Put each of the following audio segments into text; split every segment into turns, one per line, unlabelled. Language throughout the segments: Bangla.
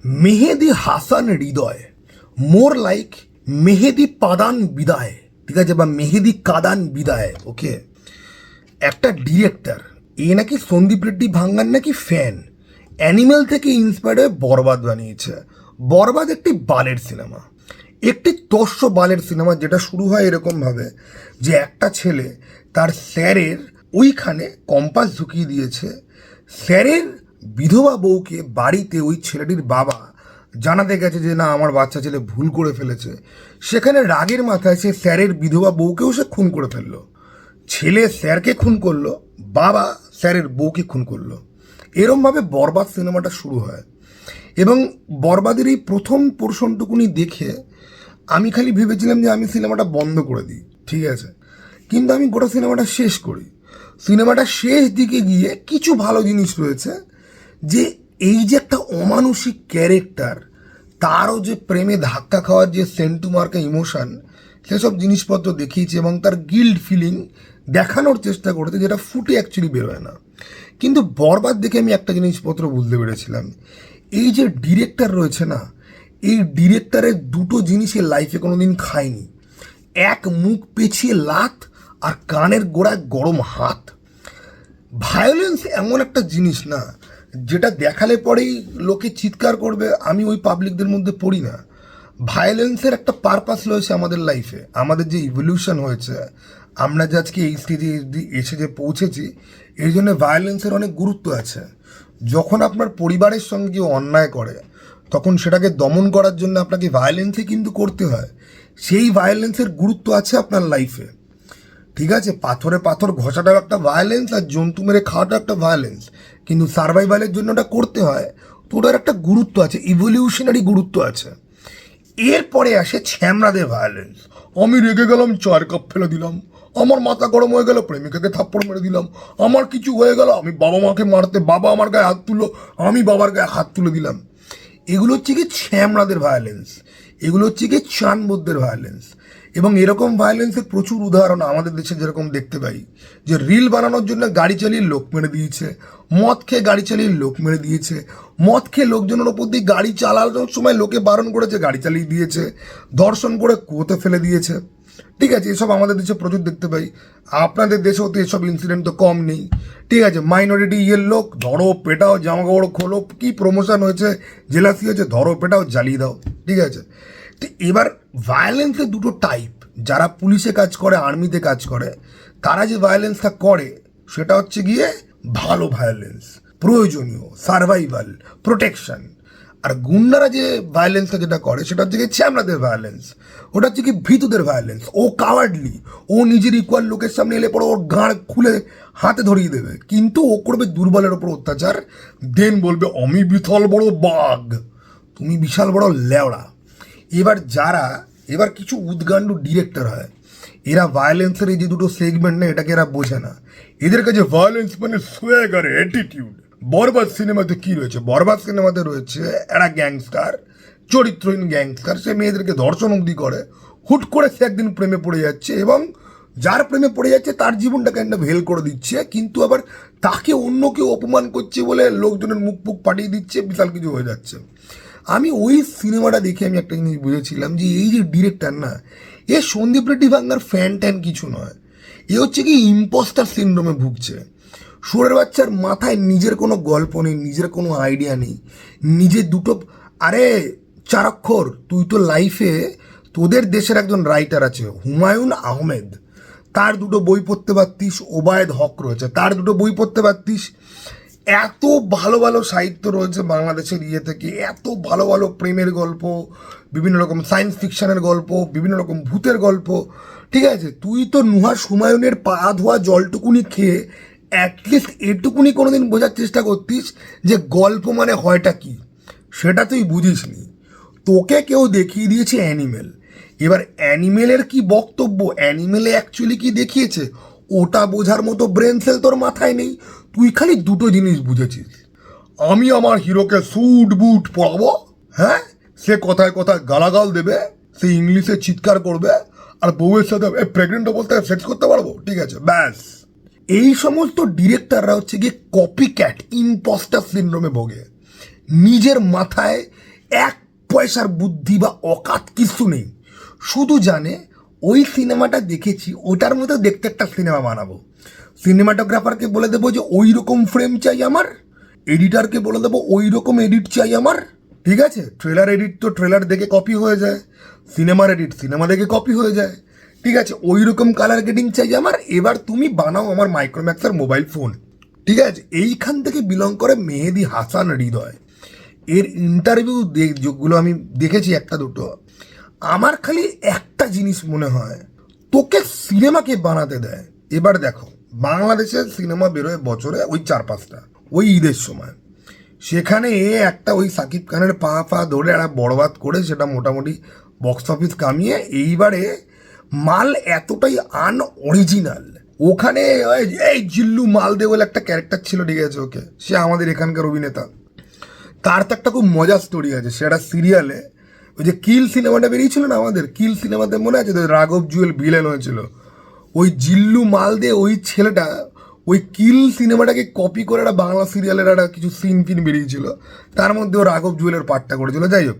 মেহেদি হাসান হৃদয়, মোর লাইক মেহেদি পাদান বিদায়, ঠিক আছে, বা মেহেদি কাদান বিদায়। ওকে, একটা ডিরেক্টর, এ নাকি সন্দীপ রেড্ডি ভাঙ্গার নাকি ফ্যান, অ্যানিমেল থেকে ইন্সপায়ার্ড হয়ে বরবাদ বানিয়েছে। বরবাদ একটি বালের সিনেমা, একটি তস্য বালের সিনেমা, যেটা শুরু হয় এরকমভাবে যে একটা ছেলে তার স্যারের ওইখানে কম্পাস ঢুকিয়ে দিয়েছে। স্যারের বিধবা বউকে বাড়িতে ওই ছেলেটির বাবা জানাতে গেছে যে না, আমার বাচ্চা ছেলে ভুল করে ফেলেছে। সেখানে রাগের মাথায় সে স্যারের বিধবা বউকেও সে খুন করে ফেললো। ছেলে স্যারকে খুন করলো, বাবা স্যারের বউকে খুন করলো। এরমভাবে বরবাদ সিনেমাটা শুরু হয়। এবং বরবাদের এই প্রথম পোর্শনটুকুনি দেখে আমি খালি ভেবেছিলাম যে আমি সিনেমাটা বন্ধ করে দিই, ঠিক আছে, কিন্তু আমি গোটা সিনেমাটা শেষ করি। সিনেমাটা শেষ দিকে গিয়ে কিছু ভালো জিনিস রয়েছে, যে এই যে একটা অমানুষিক ক্যারেক্টার, তারও যে প্রেমে ধাক্কা খাওয়ার যে সেন্টু মার্কা ইমোশন, সেসব জিনিসপত্র দেখিয়েছে এবং তার গিল্ড ফিলিং দেখানোর চেষ্টা করেছে, যেটা ফুটে অ্যাকচুয়ালি বেরোয় না। কিন্তু বরবাদ দেখে আমি একটা জিনিসপত্র বুঝতে পেরেছিলাম, এই যে ডিরেক্টর রয়েছে না, এই ডিরেক্টরের দুটো জিনিসের লাইফে কোনো দিন খায়নি। এক, মুখ পেছিয়ে লাত, আর কানের গোড়ায় গরম হাত। ভায়োলেন্স এমন একটা জিনিস না যেটা দেখালে পরেই লোকে চিৎকার করবে। আমি ওই পাবলিকদের মধ্যে পড়ি না। ভায়োলেন্সের একটা পারপাস রয়েছে আমাদের লাইফে। আমাদের যে ইভলিউশন হয়েছে, আমরা যে আজকে এই স্টেজে এসে যে পৌঁছেছি, এই জন্য ভায়োলেন্সের অনেক গুরুত্ব আছে। যখন আপনার পরিবারের সঙ্গে কেউ অন্যায় করে, তখন সেটাকে দমন করার জন্য আপনাকে ভায়োলেন্সই কিন্তু করতে হয়। সেই ভায়োলেন্সের গুরুত্ব আছে আপনার লাইফে, ঠিক আছে। পাথরে পাথর ঘষাটাও একটা ভায়োলেন্স, আর জন্তু মেরে খাওয়াটা একটা ভায়োলেন্স, কিন্তু সার্ভাইভালের জন্য ওটা করতে হয়। তো ওটার একটা গুরুত্ব আছে, ইভলিউশনারি গুরুত্ব আছে। এরপরে আসে ছ্যামড়াদের ভায়োলেন্স। আমি রেগে গেলাম, 4 কাপ ফেলে দিলাম। আমার মাথা গরম হয়ে গেল, প্রেমিকাকে থাপ্পড় মেরে দিলাম। আমার কিছু হয়ে গেল, আমি বাবা মাকে মারতে, বাবা আমার গায়ে হাত তুললো, আমি বাবার গায়ে হাত তুলে দিলাম। এগুলো হচ্ছে কি ছ্যামড়াদের ভায়োলেন্স, এগুলো হচ্ছে কি চানবোধদের ভায়োলেন্স। এবং এরকম ভায়োলেন্সের প্রচুর উদাহরণ আমাদের দেশে যেরকম দেখতে পাই, যে রিল বানানোর জন্য গাড়ি চালিয়ে লোক মেরে দিয়েছে, মদ খেয়ে গাড়ি চালিয়ে লোক মেরে দিয়েছে, মদ খেয়ে লোকজনের ওপর দিয়ে গাড়ি চালানোর সময় লোকে বারণ করেছে, গাড়ি চালিয়ে দিয়েছে, ধর্ষণ করে কুয়োতে ফেলে দিয়েছে, ঠিক আছে। এসব আমাদের দেশে প্রচুর দেখতে পাই। আপনাদের দেশেও তো এসব ইনসিডেন্ট তো কম নেই, ঠিক আছে। মাইনরিটি ইয়ের লোক, ধরো পেটাও, জামা কাপড় খোলো, কি প্রমোশন হয়েছে, জেলাসি হয়েছে, ধরো পেটাও, জ্বালিয়ে দাও, ঠিক আছে। তো এবার ভায়োলেন্সের দুটো টাইপ। যারা পুলিশে কাজ করে, আর্মিতে কাজ করে, তারা যে ভায়োলেন্সটা করে সেটা হচ্ছে গিয়ে ভালো ভায়োলেন্স, প্রয়োজনীয়, সার্ভাইভাল, প্রোটেকশন। আর গুন্ডারা যে ভায়োলেন্সটা যেটা করে সেটা হচ্ছে গিয়ে ছ্যামড়াদের ভায়োলেন্স, ওটা হচ্ছে কি ভীতুদের ভায়োলেন্স। ও কাওয়ার্ডলি, ও নিজের ইকুয়াল লোকের সামনে এলে পরে ওর গাঁড় খুলে হাতে ধরিয়ে দেবে, কিন্তু ও করবে দুর্বলের ওপর অত্যাচার। দেন বলবে আমি বিশাল বড় বাঘ, তুমি বিশাল বড় লেওড়া। এবার কিছু উদ্গান্ডু ডিরেক্টর হয়, এরা ভায়োলেন্সের এই যে দুটো সেগমেন্ট না, এটাকে এরা বোঝে না। এদের কাছে ভায়োলেন্স মানে সোয়াগার, অ্যাটিটিউড। বরবাদ সিনেমাতে কি রয়েছে? বরবাদ সিনেমাতে রয়েছে একটা গ্যাংস্টার, চরিত্রহীন গ্যাংস্টার, সে মেয়েদেরকে ধর্ষণ অবধি করে। হুট করে সে একদিন প্রেমে পড়ে যাচ্ছে, এবং যার প্রেমে পড়ে যাচ্ছে তার জীবনটাকে একটা ভেল করে দিচ্ছে, কিন্তু আবার তাকে অন্য কেউ অপমান করছে বলে লোকজনের মুখ পাঠিয়ে দিচ্ছে, বিশাল কিছু হয়ে যাচ্ছে। আমি ওই সিনেমাটা দেখে আমি একটা জিনিস বুঝেছিলাম, যে এই যে ডিরেক্টর না, এ সন্দীপ রেড্ডি ভাঙ্গার ফ্যান ট্যান কিছু নয়। এ হচ্ছে কি ইম্পোস্টার সিনড্রোমে ভুগছে। সুরের বাচ্চার মাথায় নিজের কোনো গল্প নেই, নিজের কোনো আইডিয়া নেই, নিজের দুটো, আরে চারাক্ষর, তুই তো লাইফে, তোদের দেশের একজন রাইটার আছে হুমায়ুন আহমেদ, তার দুটো বই পড়তে পারতিস। ওবায়দ হক রয়েছে, তার দুটো বই পড়তে পারতিস। এত ভালো ভালো সাহিত্য রয়েছে বাংলাদেশের ইয়ে থেকে, এত ভালো ভালো প্রেমের গল্প, বিভিন্ন রকম সায়েন্স ফিকশনের গল্প, বিভিন্ন রকম ভূতের গল্প, ঠিক আছে। তুই তো নুহা হুমায়ুনের পা ধোয়া জলটুকুনি খেয়ে অ্যাটলিস্ট এটুকুনি কোনোদিন বোঝার চেষ্টা করতিস যে গল্প মানে হয়টা কি, সেটা তুই বুঝিসনি। তোকে কেউ দেখিয়ে দিয়েছে অ্যানিমেল। এবার অ্যানিমেলের কি বক্তব্য, অ্যানিমেলে অ্যাকচুয়ালি কি দেখিয়েছে, ওটা বোঝার মতো ব্রেন সেল তোর মাথায় নেই। তুই খালি দুটো জিনিস বুঝেছিস, আমি আমার হিরোকে স্যুট বুট পরাবো, হ্যাঁ, সে কথায় কথায় গালাগাল দেবে, সে ইংলিশে চিৎকার করবে, আর বউয়ের সাথে প্রেগনেন্ট অবস্থায় সেক্স করতে পারবো, ঠিক আছে, ব্যাস। এই সমস্ত ডিরেক্টররা হচ্ছে গিয়ে কপি ক্যাট, ইম্পোস্টার সিনড্রোমে ভোগে। নিজের মাথায় এক পয়সার বুদ্ধি বা অকাত কিছু নেই, শুধু জানে ওই সিনেমাটা দেখেছি, ওটার মতো দেখতে একটা সিনেমা বানাবো। সিনেমাটোগ্রাফারকে বলে দেবো যে ওই রকম ফ্রেম চাই আমার, এডিটারকে বলে দেবো ওই রকম এডিট চাই আমার, ঠিক আছে? ট্রেলার এডিট তো ট্রেলার দেখে কপি হয়ে যায়, সিনেমার এডিট সিনেমা দেখে কপি হয়ে যায়, ঠিক আছে? ওই রকম কালার গ্রেডিং চাই আমার, এবার তুমি বানাও আমার মাইক্রোম্যাক্সের মোবাইল ফোন, ঠিক আছে? এইখান থেকে বিলং করে মেহেদী হাসান হৃদয়। এর ইন্টারভিউ যেগুলো আমি দেখেছি একটা দুটো, আমার খালি একটা জিনিস মনে হয়, তোকে সিনেমাকে বানাতে দেয়। এবার দেখো, বাংলাদেশের সিনেমা বেরোয় বছরে ওই 4-5টা, ওই ঈদের সময়। সেখানে একটা ওই সাকিব খানের পা ধরে একটা বরবাদ করে সেটা মোটামুটি বক্স অফিস কামিয়ে, এইবারে মাল এতটাই আনঅরিজিনাল। ওখানে এই জিল্লু মালদে বলে একটা ক্যারেক্টার ছিল, ঠিক আছে? ওকে, সে আমাদের এখানকার অভিনেতা। তার তো একটা খুব মজার স্টোরি আছে, সেটা সিরিয়ালে ওই যে কিল সিনেমাটা বেরিয়েছিল না আমাদের, কিল সিনেমাতে মনে আছে তো রাঘব জুয়েল ভিলেন হয়েছিল, ওই জিল্লু মালদে ওই ছেলেটা ওই কিল সিনেমাটাকে কপি করে একটা বাংলা সিরিয়ালের একটা কিছু সিন ফিন বেরিয়েছিল, তার মধ্যে ও রাঘব জুয়েলের পার্টটা করেছিল। যাই হোক,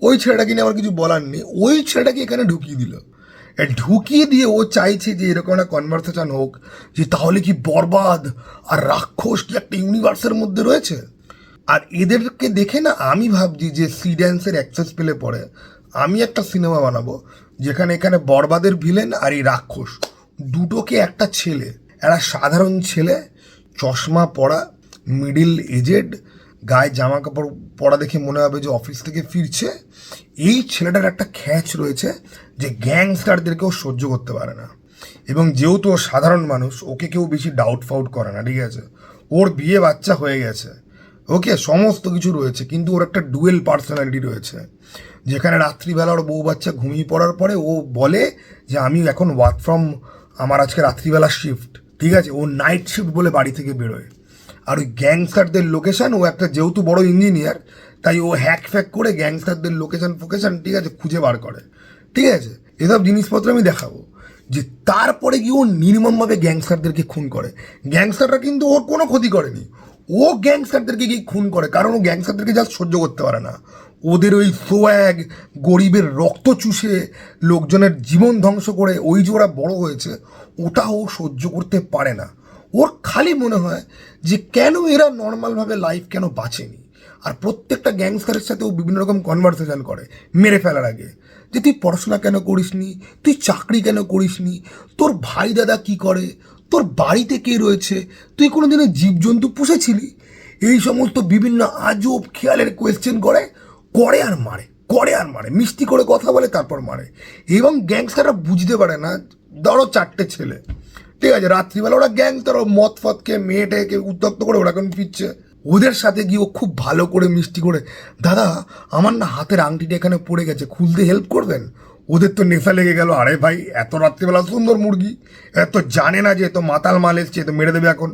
ওই ছেলেটাকে নিয়ে আমার কিছু বলার নেই, ওই ছেলেটাকে এখানে ঢুকিয়ে দিল। ঢুকিয়ে দিয়ে ও চাইছে যে এরকম একটা কনভারসেশন হোক যে তাহলে কি বরবাদ আর রাক্ষস কি একটা ইউনিভার্সের মধ্যে রয়েছে। আর এদেরকে দেখে না আমি ভাবছি যে সি ড্যান্সের অ্যাক্সেস পেলে পরে আমি একটা সিনেমা বানাবো যেখানে এখানে বরবাদের ভিলেন আর এই রাক্ষস দুটোকে একটা ছেলে, একটা সাধারণ ছেলে, চশমা পরা, মিডিল এজেড, গায়ে জামা কাপড় পরা দেখে মনে হবে যে অফিস থেকে ফিরছে। এই ছেলেটার একটা খ্যাচ রয়েছে যে গ্যাংস্টারদেরকেও সহ্য করতে পারে না, এবং যেহেতু ও সাধারণ মানুষ, ওকে কেউ বেশি ডাউট ফাউট করে না, ঠিক আছে? ওর বিয়ে বাচ্চা হয়ে গেছে, ওকে, সমস্ত কিছু রয়েছে, কিন্তু ওর একটা ডুয়েল পার্সোনালিটি রয়েছে, যেখানে রাত্রিবেলা ওর বউ বাচ্চা ঘুমিয়ে পড়ার পরে ও বলে যে আমি এখন ওয়ার্ক ফ্রম, আমার আজকে রাত্রিবেলা শিফট, ঠিক আছে? ও নাইট শিফট বলে বাড়ি থেকে বেরোয়। আর ওই গ্যাংস্টারদের লোকেশান, ও একটা যেহেতু বড় ইঞ্জিনিয়ার, তাই ও হ্যাক ফ্যাক করে গ্যাংস্টারদের লোকেশান ফোকেশান, ঠিক আছে, খুঁজে বার করে, ঠিক আছে? এসব জিনিসপত্র আমি দেখাবো যে তারপরে গিয়ে ও নির্মমভাবে গ্যাংস্টারদেরকে খুন করে। গ্যাংস্টাররা কিন্তু ওর কোনো ক্ষতি করেনি, ও গ্যাংস্টারদেরকে গিয়ে খুন করে, কারণ ও গ্যাংস্টারদেরকে যা সহ্য করতে পারে না। ওদের ওই সোয়াগ, গরিবের রক্ত চুষে লোকজনের জীবন ধ্বংস করে ওই যে ওরা বড় হয়েছে, ওটা ও সহ্য করতে পারে না। ওর খালি মনে হয় যে কেন এরা নর্মালভাবে লাইফ কেন বাঁচেনি। আর প্রত্যেকটা গ্যাংস্টারের সাথে ও বিভিন্ন রকম কনভারসেশন করে মেরে ফেলার আগে, যে তুই পড়াশোনা কেন করিসনি, তুই চাকরি কেন করিসনি, তোর ভাই দাদা কি করে, তোর বাড়িতে কে রয়েছে, তুই কোনোদিনও জীবজন্তু পুষেছিলি, এই সমস্ত বিভিন্ন আজব খেয়ালের কোয়েশ্চেন করে করে আর মারে, করে আর মারে, মিষ্টি করে কথা বলে তারপর মারে। এবং গ্যাংস্টাররা বুঝতে পারে না, ধরো 4টে ছেলে, ঠিক আছে, রাত্রিবেলা ওরা গ্যাংস্টার, ও মদ ফদ খেয়ে মেয়েটাকে উত্তক্ত করে ওরা এখন ফিরছে, ওদের সাথে গিয়ে ও খুব ভালো করে মিষ্টি করে, দাদা আমার না হাতের আংটিটা এখানে পড়ে গেছে, খুলতে হেল্প করবেন? ওদের তো নেশা লেগে গেল, আরে ভাই এত রাত্রিবেলা সুন্দর মুরগি, এত জানে না যে এত মাতাল মাল এসছে, তো মেরে দেবে এখন।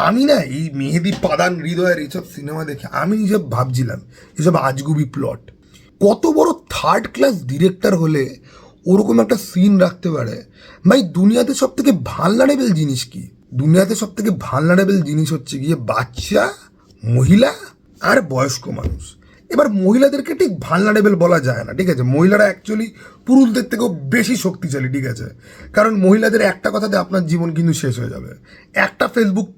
আমি না এই মেহেদী পাদান হৃদয়ের এইসব সিনেমা দেখে আমি নিজে ভাবছিলাম এসব আজগুবি প্লট। কত বড় থার্ড ক্লাস ডিরেক্টর হলে ওরকম একটা সিন রাখতে পারে? ভাই দুনিয়াতে সব থেকে ভালনারেবল জিনিস কি? দুনিয়াতে সব থেকে ভালনারেবল জিনিস হচ্ছে গিয়ে বাচ্চা, মহিলা আর বয়স্ক মানুষ। এবার মহিলাদেরকে ঠিক ভালনারেবল বলা যায় না, ঠিক আছে? মহিলারা অ্যাকচুয়ালি পুরুষদের থেকেও বেশি শক্তিশালী, ঠিক আছে? কারণ মহিলাদের একটা কথাতে আপনার জীবন কিন্তু শেষ হয়ে যাবে। একটা ফেসবুক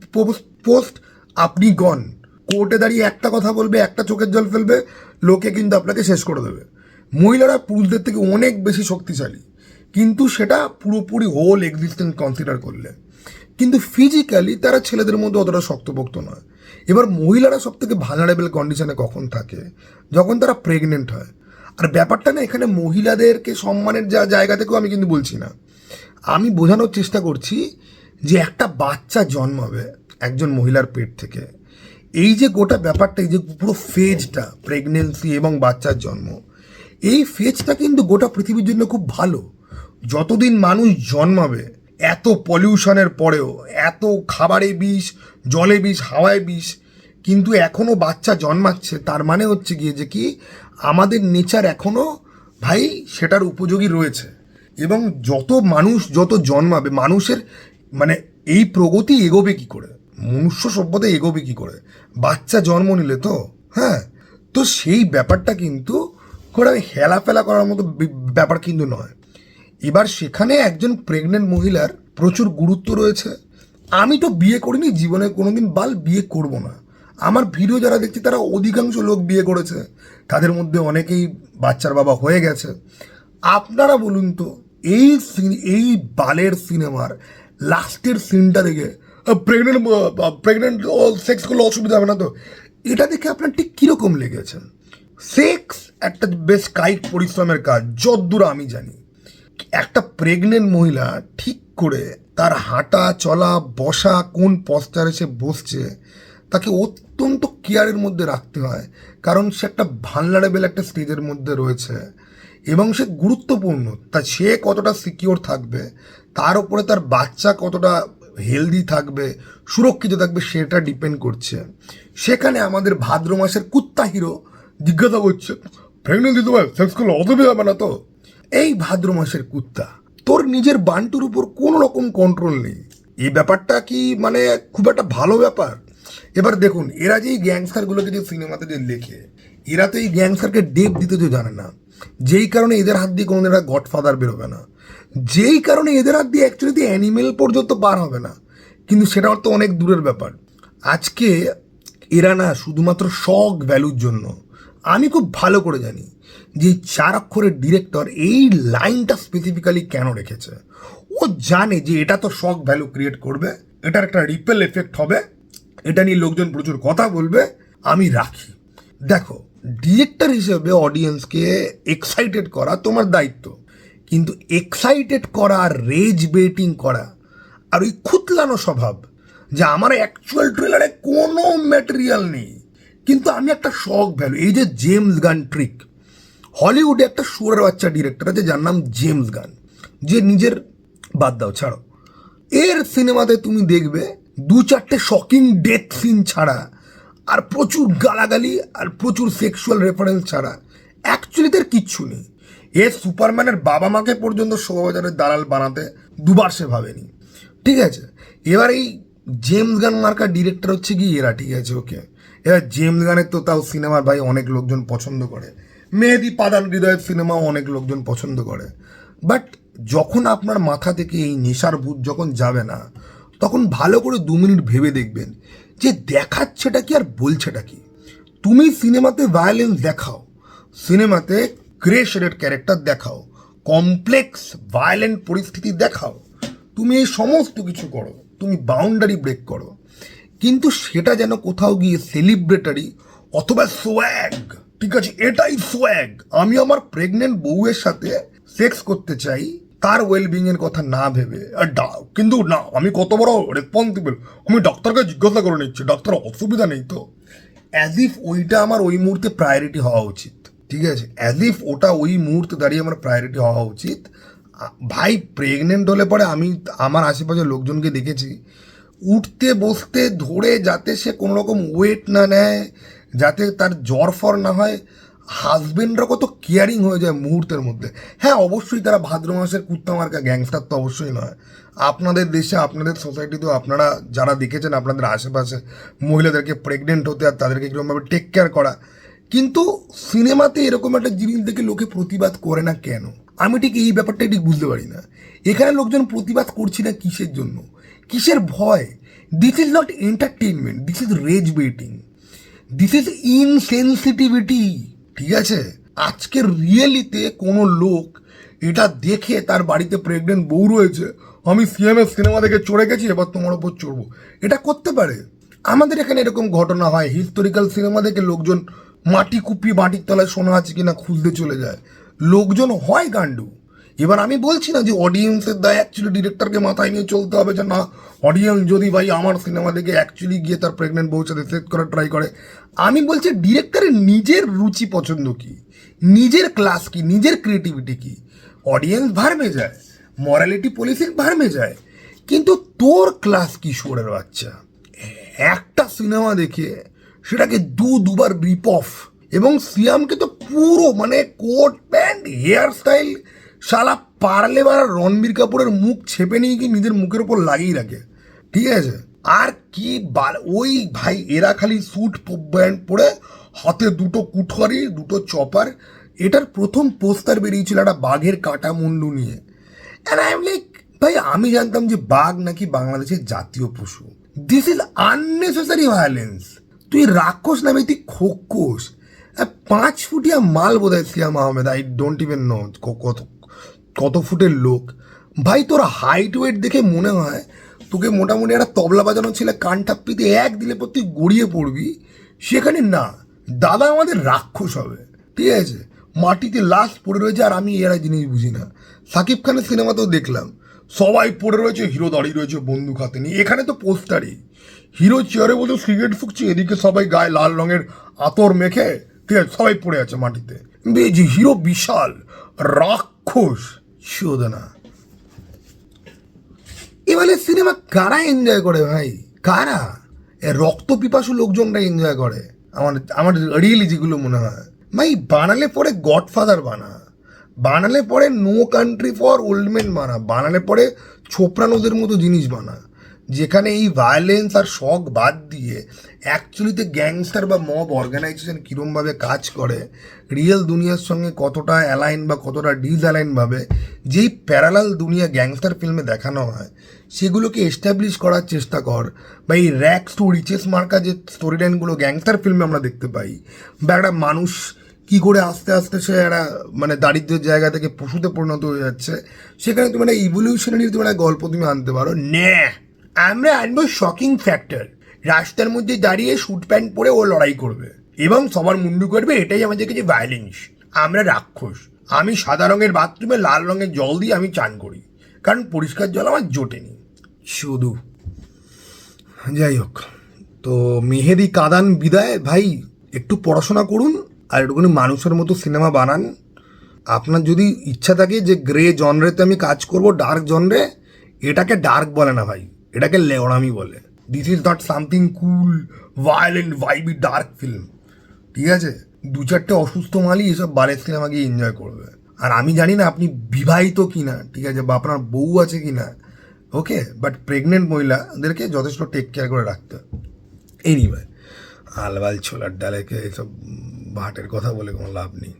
পোস্ট আপনি গন, কোর্টে দাঁড়িয়ে একটা কথা বলবে, একটা চোখের জল ফেলবে, লোকে কিন্তু আপনাকে শেষ করে দেবে। মহিলারা পুরুষদের থেকে অনেক বেশি শক্তিশালী, কিন্তু সেটা পুরোপুরি হোল এক্সিস্টেন্স কনসিডার করলে, কিন্তু ফিজিক্যালি তারা ছেলেদের মধ্যে অতটা শক্তপোক্ত নয়। এবার মহিলারা সব থেকে ভালনারেবল কন্ডিশনে কখন থাকে? যখন তারা প্রেগনেন্ট হয়। আর ব্যাপারটা না এখানে মহিলাদেরকে সম্মানের জায়গা থেকেও আমি কিন্তু বলছি না, আমি বোঝানোর চেষ্টা করছি যে একটা বাচ্চা জন্মাবে একজন মহিলার পেট থেকে, এই যে গোটা ব্যাপারটা, এই যে পুরো ফেজটা, প্রেগনেন্সি এবং বাচ্চার জন্ম, এই ফেজটা কিন্তু গোটা পৃথিবীর জন্য খুব ভালো। যতদিন মানুষ জন্মাবে, এত পলিউশনের পরেও, এত খাবারে বিষ, জলে বিষ, হাওয়ায় বিষ, কিন্তু এখনও বাচ্চা জন্মাচ্ছে, তার মানে হচ্ছে গিয়ে যে কি আমাদের নেচার এখনও ভাই সেটার উপযোগী রয়েছে। এবং যত মানুষ যত জন্মাবে, মানুষের মানে এই প্রগতি এগোবে কি করে, মনুষ্য সভ্যতা এগোবে কি করে? বাচ্চা জন্ম নিলে তো, হ্যাঁ। তো সেই ব্যাপারটা কিন্তু করে হেলাফেলা করার মতো ব্যাপার কিন্তু নয়। এবার সেখানে একজন প্রেগনেন্ট মহিলার প্রচুর গুরুত্ব রয়েছে। আমি তো বিয়ে করিনি, জীবনে কোনোদিন বিয়ে করব না। আমার ভিডিও যারা দেখছে তারা অধিকাংশ লোক বিয়ে করেছে, তাদের মধ্যে অনেকেই বাচ্চার বাবা হয়ে গেছে। আপনারা বলুন তো, এই বালের সিনেমার লাস্টের সিনটা দেখে প্রেগনেন্ট সেক্স করলে অসুবিধা হবে না তো, এটা দেখে আপনার ঠিক কীরকম লেগেছে? সেক্স একটা বেশ কায়িক পরিশ্রমের কাজ, যদ্দূর আমি জানি। একটা প্রেগনেন্ট মহিলা ঠিক করে তার হাঁটা চলা বসা কোন পশ্চারে সে বসছে তাকে অত্যন্ত কেয়ারের মধ্যে রাখতে হয়, কারণ সে একটা ভালনারেবল একটা স্টেজের মধ্যে রয়েছে এবং সে গুরুত্বপূর্ণ। তা সে কতটা সিকিওর থাকবে, তার উপরে তার বাচ্চা কতটা হেলদি থাকবে, সুরক্ষিত থাকবে, সেটা ডিপেন্ড করছে। সেখানে আমাদের ভাদ্র মাসের কুত্তা হিরো জিজ্ঞাসা করছে, প্রেগনেন্ট দিতে পারে সেক্স করলে অসুবিধা হবে না তো? এই ভাদ্র মাসের কুত্তা, তোর নিজের বান্টুর উপর কোনো রকম কন্ট্রোল নেই। এই ব্যাপারটা কি মানে খুব একটা ভালো ব্যাপার? এবার দেখুন, এরা যে এই গ্যাংস্টারগুলোকে যে সিনেমাতে যে লেখে, এরা তো এই গ্যাংস্টারকে ডেপ দিতে তো জানে না, যেই কারণে এদের হাত দিয়ে কোনোদিন একটা গডফাদার বেরোবে না, যেই কারণে এদের হাত দিয়ে অ্যাকচুয়ালি অ্যানিমেল পর্যন্ত পার হবে না। কিন্তু সেটা তো অনেক দূরের ব্যাপার। আজকে এরা না শুধুমাত্র শখ ভ্যালুর জন্য, আমি খুব ভালো করে জানি যে 4 অক্ষরের ডিরেক্টর এই লাইনটা স্পেসিফিক্যালি কেন রেখেছে। ও জানে যে এটা তো শখ ভ্যালু ক্রিয়েট করবে, এটার একটা রিপেল এফেক্ট হবে, এটা নিয়ে লোকজন প্রচুর কথা বলবে, আমি রাখি। দেখো, ডিরেক্টর হিসেবে অডিয়েন্সকে এক্সাইটেড করা তোমার দায়িত্ব, কিন্তু এক্সাইটেড করা, রেজ বেটিং করা, আর ওই খুতলানো স্বভাব যে আমার অ্যাকচুয়াল ট্রেলারে কোনো ম্যাটেরিয়াল নেই কিন্তু আমি একটা শখ ভ্যালু, এই যে জেমস গান ট্রিক। হলিউডে একটা শুয়োরের বাচ্চা ডিরেক্টর আছে যার নাম জেমস গান, যে নিজের বাদ দাও ছাড়ো, এর সিনেমাতে তুমি দেখবে 2-4টে শকিং ডেথ সিন ছাড়া আর প্রচুর গালাগালি আর প্রচুর সেক্সুয়াল রেফারেন্স ছাড়া অ্যাকচুয়ালি তার কিচ্ছু নেই। এ সুপারম্যানের বাবা মাকে পর্যন্ত শোভাবাজারের দালাল বানাতে দুবার সে ভাবেনি, ঠিক আছে? এবার এই জেমস গান মার্কা ডিরেক্টর হচ্ছে কি এরা, ঠিক আছে? ওকে, এবার জেমস গানের তো তাও সিনেমার ভাই অনেক লোকজন পছন্দ করে, মেহেদি পাদান হৃদয়ের সিনেমাও অনেক লোকজন পছন্দ করে। বাট যখন আপনার মাথা থেকে এই নেশার ভূত যখন যাবে না, তখন ভালো করে 2 মিনিট ভেবে দেখবেন যে দেখাচ্ছেটা কি আর বলছেটা কি। তুমি সিনেমাতে ভায়োলেন্স দেখাও, সিনেমাতে গ্রে শেডেড ক্যারেক্টার দেখাও, কমপ্লেক্স ভায়োলেন্ট পরিস্থিতি দেখাও, তুমি এই সমস্ত কিছু করো, তুমি বাউন্ডারি ব্রেক করো, কিন্তু সেটা যেন কোথাও গিয়ে সেলিব্রেটারি অথবা সোয়াগ, ঠিক আছে? এটাই সোয়াগ। আমি আমার প্রেগনেন্ট বউয়ের সাথে সেক্স করতে চাই, তার ওয়েলবিং এর কথা না ভেবে। কিন্তু না, আমি কত বড় রেসপন্সিবল, আমি ডাক্তারকে জিজ্ঞাসা করে নিচ্ছি, ডাক্তার অসুবিধা নেই তো? অ্যাজ ইফ ওইটা আমার ওই মুহূর্তে প্রায়োরিটি হওয়া উচিত, ঠিক আছে? অ্যাজ ইফ ওটা ওই মুহূর্তে দাঁড়িয়ে আমার প্রায়োরিটি হওয়া উচিত। ভাই প্রেগনেন্ট হলে পরে আমি আমার আশেপাশে লোকজনকে দেখেছি উঠতে বসতে ধরে, যাতে সে কোনো রকম ওয়েট না নেয়, যাতে তার জ্বর ফর না হয়, হাজবেন্ডরা কত কেয়ারিং হয়ে যায় মুহূর্তের মধ্যে। হ্যাঁ, অবশ্যই তারা ভাদ্র মাসের কুত্তা মার্কা গ্যাংস্টার তো অবশ্যই নয়। আপনাদের দেশে, আপনাদের সোসাইটিতেও আপনারা যারা দেখেছেন আপনাদের আশেপাশে মহিলাদেরকে প্রেগনেন্ট হতে আর তাদেরকে কীরকমভাবে টেক কেয়ার করা, কিন্তু সিনেমাতে এরকম একটা জিনিস দেখে লোকে প্রতিবাদ করে না কেন? আমি ঠিক এই ব্যাপারটা ঠিক বুঝতে পারি না। এখানে লোকজন প্রতিবাদ করছি না কিসের জন্য, কিসের ভয়? This is not entertainment, this is rage baiting, this is insensitivity, ঠিক আছে? আজকের রিয়েলিতে কোনো লোক এটা দেখে তার বাড়িতে প্রেগনেন্ট বউ রয়েছে, আমি সিএমএস সিনেমা দেখে চড়ে গেছি, এবার তোমার ওপর চড়বো, এটা করতে পারে? আমাদের এখানে এরকম ঘটনা হয়, হিস্টোরিক্যাল সিনেমা দেখে লোকজন মাটি কুপিয়ে মাটির তলায় সোনা আছে কিনা খুঁজতে চলে যায়, লোকজন হয় গান্ডু। এবার আমি বলছি না যে অডিয়েন্সের দায় অ্যাকচুয়ালি ডিরেক্টরকে মাথায় নিয়ে চলতে হবে, যে না অডিয়েন্স যদি ভাই আমার সিনেমা দেখে অ্যাকচুয়ালি গিয়ে তার প্রেগনেন্ট বউর সাথে সেক্স করার ট্রাই করে। আমি বলছি ডিরেক্টরের নিজের রুচি পছন্দ কি, নিজের ক্লাস কি, নিজের ক্রিয়েটিভিটি কি। অডিয়েন্স ভার্মে যায়, মরালিটি পলিসিং ভার্মে যায়, কিন্তু তোর ক্লাস কি শুয়োরের বাচ্চা? একটা সিনেমা দেখে সেটাকে দুবার রিপ অফ, এবং সিয়ামকে তো পুরো মানে কোট প্যান্ট হেয়ার স্টাইল শালা পারলে বার রণবীর কাপুরের মুখ ছেপে নিয়ে কি নিজের মুখের ওপর লাগিয়ে রাখে, ঠিক আছে? আর কি ওই ভাই এরা খালি স্যুট প্যান্ট পরে হাতে দুটো কুঠারি, দুটো চপার। এটার প্রথম পোস্টার বেরিয়েছিল একটা বাঘের কাটা মুন্ডু নিয়ে। অ্যান্ড আই এম লাইক, ভাই আমি জানতাম যে বাঘ নাকি বাংলাদেশের জাতীয় পশু। This is unnecessary violence. তুই রাক্ষস নামে তুই খোকোস। 5 ফুটিয়া মাল বোধ হয় Siam Ahmed, I don't even know কত কত ফুটের লোক। ভাই তোর হাইট ওয়েট দেখে মনে হয় তোকে মোটামুটি একটা তবলা বাজানো ছেলে কান টাপ্পিতে এক দিলে পর তুই গড়িয়ে পড়বি। সেখানে না, দাদা আমাদের রাক্ষস হবে, ঠিক আছে? মাটিতে লাশ পড়ে রয়েছে, আর আমি এরা জিনিস বুঝি না। সাকিব খানের সিনেমাতেও দেখলাম সবাই পড়ে রয়েছে, হিরো দাঁড়িয়ে রয়েছে বন্দুক হাতে নিয়ে। এখানে তো পোস্টারই হিরো চেয়ারে বলতে সিগারেট ফুকছে, এদিকে সবাই গায়ে লাল রঙের আতর মেখে, ঠিক আছে, সবাই পড়ে আছে মাটিতে। যে হিরো বিশাল রাক্ষস শোধনা। এবারে সিনেমা কারা এনজয় করে ভাই? কারা? রক্ত পিপাসু লোকজনরা এনজয় করে। আমার আমার রিয়েলি যেগুলো মনে হয়, ভাই বানালে পরে গডফাদার বানা, বানালে পরে No Country for Old Men বানা, বানালে পরে ছোপরানোদের মতো জিনিস বানা, যেখানে এই ভায়োলেন্স আর শখ বাদ দিয়ে অ্যাকচুয়ালিতে গ্যাংস্টার বা মব অর্গানাইজেশন কীরমভাবে কাজ করে, রিয়েল দুনিয়ার সঙ্গে কতটা অ্যালাইন বা কতটা ডিসঅ্যালাইনভাবে যেই প্যারালাল দুনিয়া গ্যাংস্টার ফিল্মে দেখানো হয় সেগুলোকে এস্টাবলিশ করার চেষ্টা কর। বা এই র্যাক্স টু রিচেস মার্কা যে স্টোরি লাইনগুলো গ্যাংস্টার ফিল্মে আমরা দেখতে পাই, বা একটা মানুষ কী করে আস্তে আস্তে সে একটা মানে দারিদ্র্যের জায়গা থেকে পশুতে পরিণত হয়ে যাচ্ছে, সেখানে তুমি একটা ইভলিউশনারি তুমি একটা গল্প তুমি আনতে পারো। নে আমরা আনবো শকিং ফ্যাক্টর, রাস্তার মধ্যে দাঁড়িয়ে স্যুট প্যান্ট পরে ও লড়াই করবে এবং সবার মুন্ডু করবে, এটাই আমাদের কাছে ভায়োলেন্স। আমরা রাক্ষস। আমি সাদা রঙের বাথরুমে লাল রঙের জল দিয়ে আমি চান করি, কারণ পরিষ্কার জল আমার জোটেনি শুধু। যাই হোক, তো মেহেদি কাদান বিদায়। ভাই একটু পড়াশোনা করুন আর একটুখানি মানুষের মতো সিনেমা বানান। আপনার যদি ইচ্ছা থাকে যে গ্রে জনরেতে আমি কাজ করব, ডার্ক জনরে, এটাকে ডার্ক বলে না ভাই, এটাকে লেওড়ামি বলে। This is not something cool violent Vayve dark film, ঠিক আছে? 2-4টে অসুস্থ মালি এসব বারের সিনেমা গিয়ে এনজয় করবে। আর আমি জানি না আপনি বিবাহিত কিনা, ঠিক আছে, বা আপনার বউ আছে কিনা, ওকে, বাট প্রেগনেন্ট মহিলাদেরকে যথেষ্ট টেক কেয়ার করে রাখতে হবে। এনিওয়ে, আলবাল ছোলার ডালেকে এসব ভাটের কথা বলে কোনো লাভ নেই।